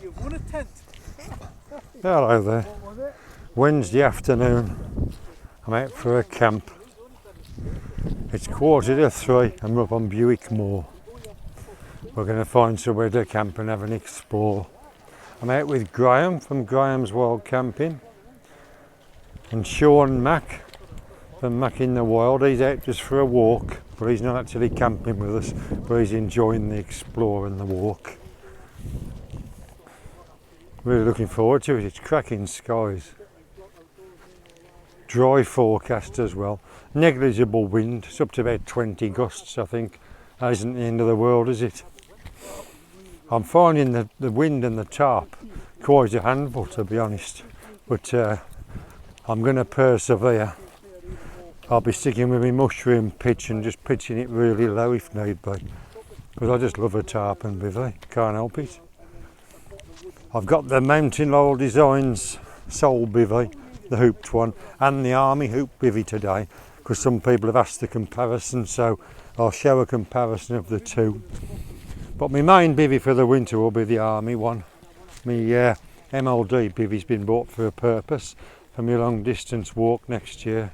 You've won a tent. Hello there. What was it? Wednesday afternoon. I'm out for a camp. It's 2:45 and we're up on Buick Moor. We're going to find somewhere to camp and have an explore. I'm out with Graham from Graham's Wild Camping and Shaun Mac from Mac in the Wild. He's out just for a walk, but he's not actually camping with us, but he's enjoying the explore and the walk. Really looking forward to it. It's cracking skies. Dry forecast as well. Negligible wind. It's up to about 20 gusts, I think. That isn't the end of the world, is it? I'm finding the wind and the tarp quite a handful, to be honest. But I'm going to persevere. I'll be sticking with my mushroom pitch and just pitching it really low if need be. Because I just love a tarp and bivy. Can't help it. I've got the Mountain Laurel Designs Soul Bivy, the hooped one, and the Army Hoop Bivy today, because some people have asked the comparison, so I'll show a comparison of the two. But my main bivy for the winter will be the Army one. My MLD bivy's been bought for a purpose, for my long distance walk next year,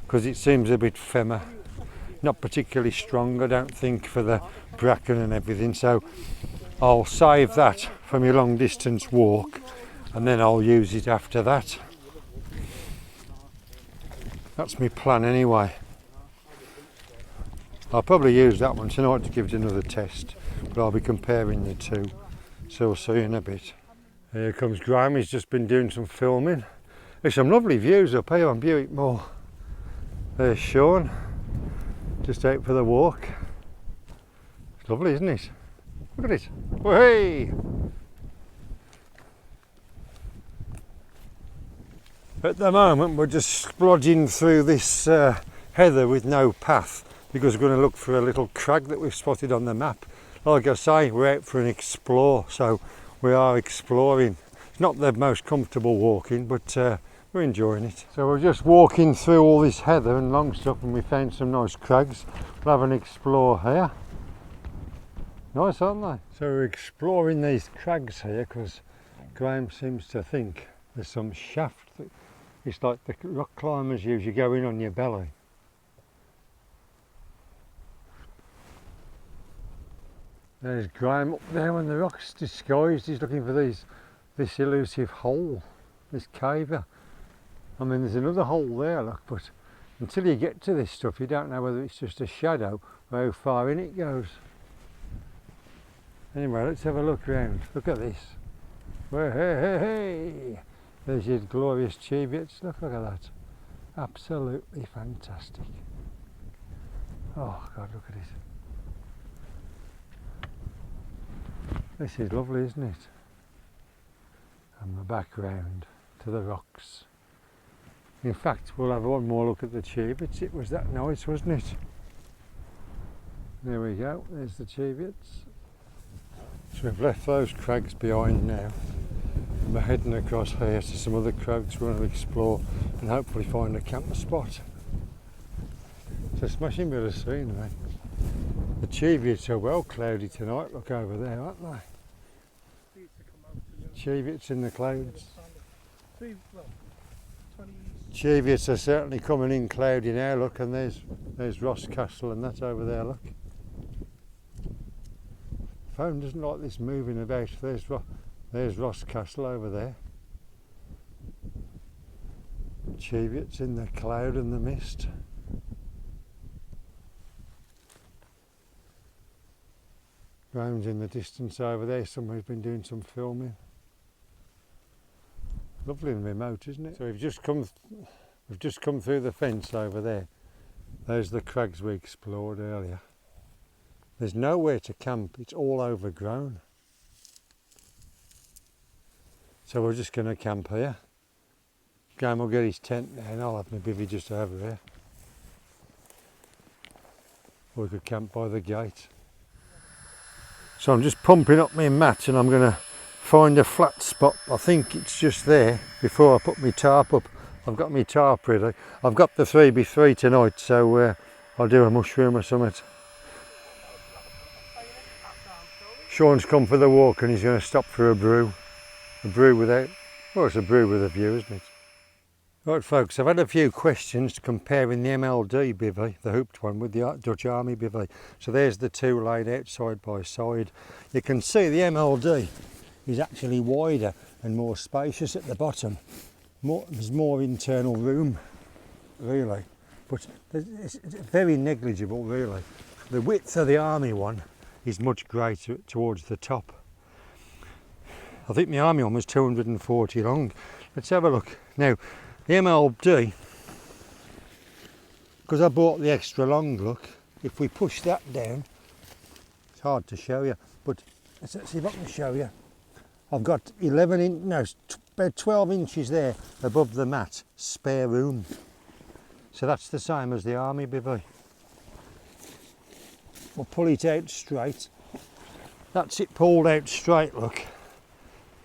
because it seems a bit femmer. Not particularly strong, I don't think, for the bracken and everything, so I'll save that for my long distance walk and then I'll use it after that. That's my plan anyway. I'll probably use that one tonight to give it another test, but I'll be comparing the two, so we'll see in a bit. Here comes Graham, he's just been doing some filming. There's some lovely views up here on Buick Moor. There's Shaun, just out for the walk. It's lovely, isn't it? Look at it. Oh, hey! At the moment we're just splodging through this heather with no path, because we're going to look for a little crag that we've spotted on the map. Like I say, we're out for an explore, so we are exploring. It's not the most comfortable walking, but we're enjoying it. So we're just walking through all this heather and long stuff, and we found some nice crags. We'll have an explore here. Nice, aren't they? So we're exploring these crags here because Graham seems to think there's some shaft. It's like the rock climbers use, you go in on your belly. There's Graham up there when the rock's disguised. He's looking for this elusive hole, this caver. I mean, there's another hole there, look, but until you get to this stuff, you don't know whether it's just a shadow or how far in it goes. Anyway, let's have a look around. Look at this. Well, hey, hey, hey. There's your glorious cheviots. Look at that. Absolutely fantastic. Oh, God, look at it. This is lovely, isn't it? And the background to the rocks. In fact, we'll have one more look at the cheviots. It was that nice, wasn't it? There we go. There's the cheviots. So we've left those crags behind now, and we're heading across here to some other crags we want to explore and hopefully find a camp spot. It's a smashing bit of scenery. The cheviots are well cloudy tonight, look over there, aren't they? Cheviots in the clouds. Cheviots are certainly coming in cloudy now, look, and there's Ross Castle and that over there, look. Phone doesn't like this moving about. There's Ross Castle over there. Cheviots in the cloud and the mist. Graham's in the distance over there. Somebody's been doing some filming. Lovely and remote, isn't it? So we've just come through the fence over there. There's the crags we explored earlier. There's nowhere to camp, it's all overgrown. So we're just going to camp here. Graham will get his tent there and I'll have my bivvy just over here. Or we could camp by the gate. So I'm just pumping up my mat and I'm going to find a flat spot. I think it's just there before I put my tarp up. I've got my tarp ready. I've got the 3x3 tonight, so I'll do a mushroom or something. Shaun's come for the walk and he's going to stop for a brew. A brew without, well, it's a brew with a view, isn't it? Right folks, I've had a few questions comparing the MLD bivvy, the hooped one, with the Dutch Army bivvy. So there's the two laid out side by side. You can see the MLD is actually wider and more spacious at the bottom. There's more internal room, really, but it's very negligible, really. The width of the Army one is much greater towards the top. I think the Army one was 240 long. Let's have a look. Now, the MLD, because I bought the extra long look, if we push that down, it's hard to show you, but let's see if I can show you. I've got about 12 inches there above the mat, spare room. So that's the same as the Army bivvy. We'll pull it out straight. That's it pulled out straight, look.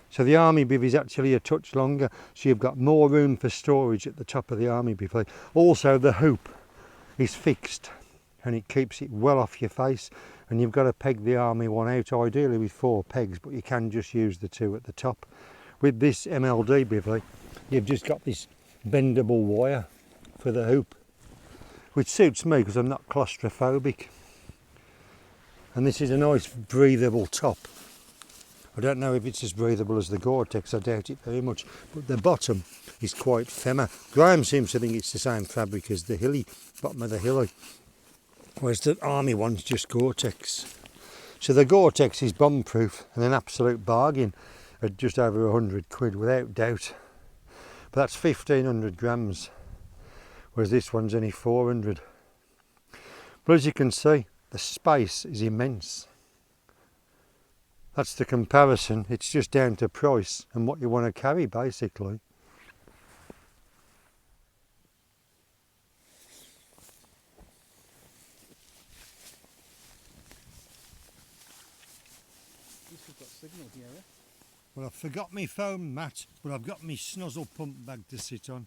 So the Army bivvy is actually a touch longer, so you've got more room for storage at the top of the Army bivvy. Also the hoop is fixed and it keeps it well off your face, and you've got to peg the Army one out, ideally with 4 pegs, but you can just use the 2 at the top. With this MLD bivvy, you've just got this bendable wire for the hoop, which suits me because I'm not claustrophobic. And this is a nice breathable top. I don't know if it's as breathable as the Gore-Tex, I doubt it very much, but the bottom is quite femmer. Graham seems to think it's the same fabric as the Hilly, bottom of the Hilly, whereas the Army one's just Gore-Tex. So the Gore-Tex is bomb-proof and an absolute bargain at just over 100 quid, without doubt. But that's 1500 grams, whereas this one's only 400. But as you can see, the space is immense. That's the comparison. It's just down to price and what you want to carry, basically. We've got signal here, eh? Well, I've forgot my foam mat, but I've got my snuzzle pump bag to sit on.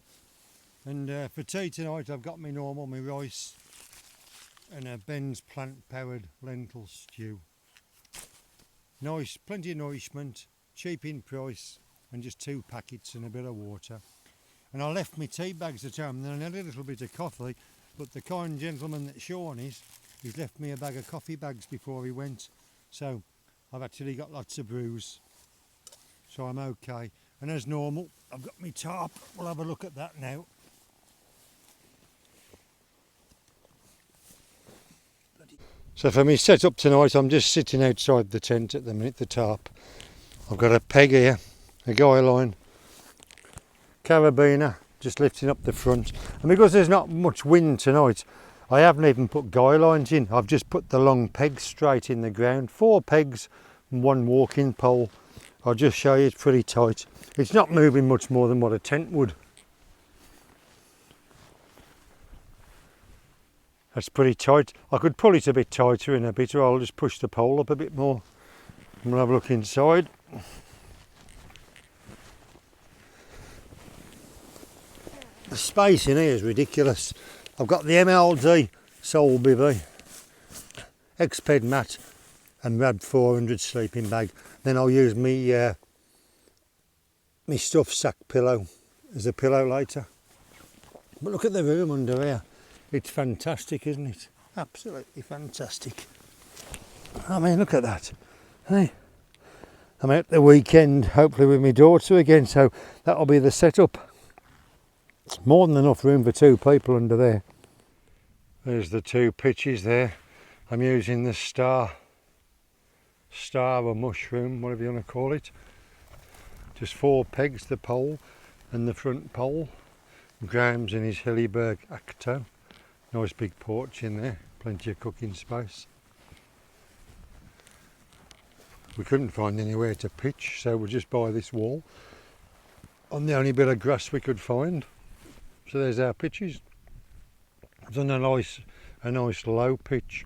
And for tea tonight, I've got my rice and a Ben's plant-powered lentil stew. Nice, plenty of nourishment, cheap in price, and just 2 packets and a bit of water. And I left my tea bags at home, and I had a little bit of coffee, but the kind gentleman that Shaun is, he's left me a bag of coffee bags before he went. So I've actually got lots of brews, so I'm okay. And as normal, I've got my tarp. We'll have a look at that now. So for me setup tonight, I'm just sitting outside the tent at the minute, the tarp. I've got a peg here, a guy line, carabiner, just lifting up the front. And because there's not much wind tonight, I haven't even put guy lines in. I've just put the long pegs straight in the ground. 4 pegs and 1 walking pole. I'll just show you, it's pretty tight. It's not moving much more than what a tent would. That's pretty tight. I could pull it a bit tighter in a bit, or I'll just push the pole up a bit more. And we'll have a look inside. The space in here is ridiculous. I've got the MLD sole bivvy, X-Ped mat and Rad 400 sleeping bag. Then I'll use me stuffed sack pillow as a pillow later. But look at the room under here. It's fantastic, isn't it? Absolutely fantastic. I mean, look at that. Hey, I'm out the weekend, hopefully with my daughter again, so that'll be the setup. More than enough room for 2 people under there. There's the 2 pitches there. I'm using the star or mushroom, whatever you want to call it. Just 4 pegs, the pole and the front pole. Graham's in his Hillyberg Acto. Nice big porch in there, plenty of cooking space. We couldn't find anywhere to pitch, so we'll just buy this wall on the only bit of grass we could find. So there's our pitches. It's on a nice low pitch.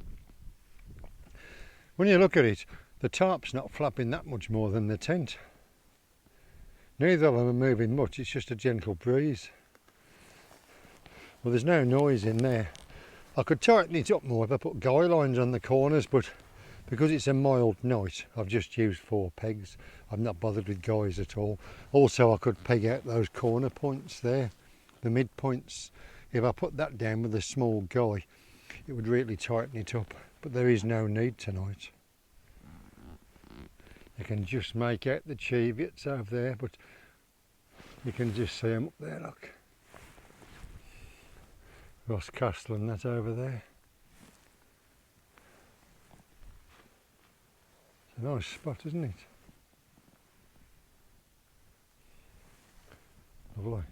When you look at it, the tarp's not flapping that much more than the tent. Neither of them are moving much, it's just a gentle breeze. Well, there's no noise in there. I could tighten it up more if I put guy lines on the corners, but Because it's a mild night, I've just used 4 pegs. I've not bothered with guys at all. Also, I could peg out those corner points there, the mid points. If I put that down with a small guy, it would really tighten it up. But there is no need tonight. You can just make out the cheviots over there, but you can just see them up there, look. Ross Castle and that over there. It's a nice spot, isn't it? Lovely.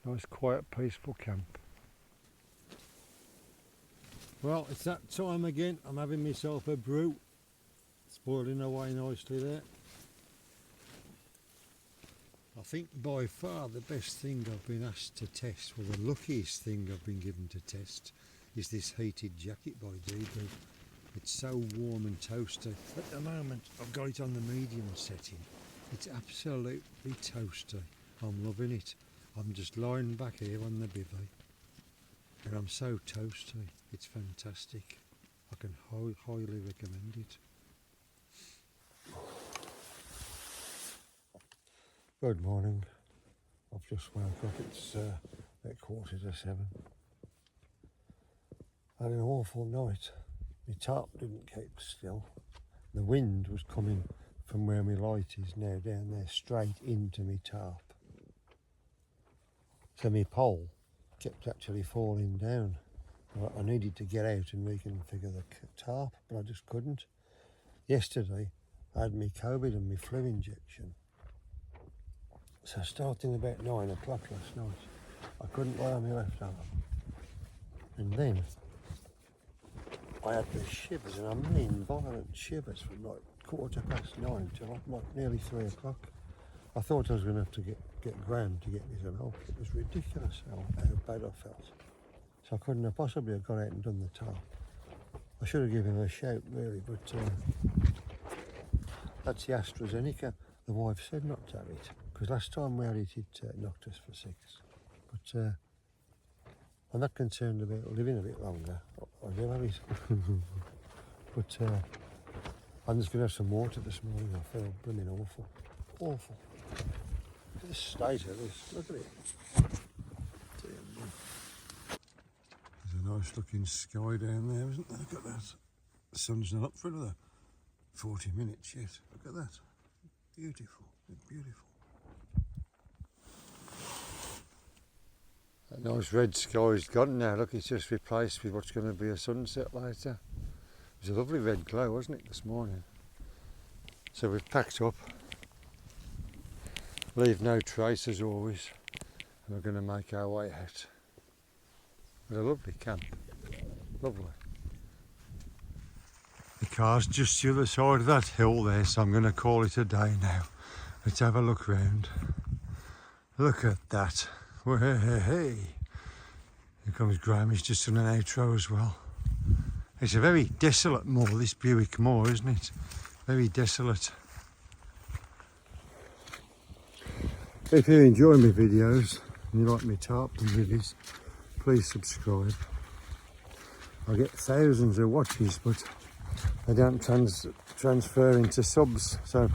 Nice, quiet, peaceful camp. Well, it's that time again. I'm having myself a brew. It's boiling away nicely there. I think by far the best thing I've been asked to test, well the luckiest thing I've been given to test, is this heated jacket by Dewbu. It's so warm and toasty. At the moment I've got it on the medium setting. It's absolutely toasty. I'm loving it. I'm just lying back here on the bivy and I'm so toasty. It's fantastic. I can highly recommend it. Good morning. I've just woke up. It's at 7:15. I had an awful night. My tarp didn't keep still. The wind was coming from where my light is now down there straight into my tarp. So my pole kept actually falling down. I needed to get out and reconfigure the tarp, but I just couldn't. Yesterday I had my COVID and my flu injection. So starting about 9 o'clock last night, I couldn't lie on my left arm. And then I had the shivers, and I mean violent shivers from like 9:15 till like nearly 3 o'clock. I thought I was going to have to get Graham to get me some help. It was ridiculous how bad I felt. So I couldn't have possibly have gone out and done the tarp. I should have given him a shout really, but that's the AstraZeneca. The wife said not to have it, because last time we had it, it knocked us for 6. But I'm not concerned about living a bit longer. I do have it. But I'm just going to have some water this morning. I feel blooming awful. Awful. Look at the state of this. Look at it. There's a nice looking sky down there, isn't there? Look at that. The sun's not up for another 40 minutes yet. Look at that. Beautiful. Beautiful. That nice red sky's gone now. Look, it's just replaced with what's going to be a sunset later. It was a lovely red glow, wasn't it, this morning? So we've packed up. Leave no trace as always. And we're going to make our way out. It's a lovely camp. Lovely. The car's just the other side of that hill there, so I'm going to call it a day now. Let's have a look round. Look at that. Hey. Here comes Graham, he's just done an outro as well. It's a very desolate moor, this Buick Moor, isn't it? Very desolate. If you enjoy my videos and you like my tarp and bivvies, please subscribe. I get thousands of watches, but they don't transfer into subs. So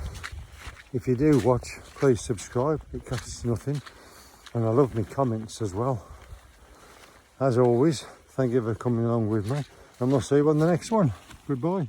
if you do watch, please subscribe. It costs nothing. And I love my comments as well. As always, thank you for coming along with me. And we'll see you on the next one. Goodbye.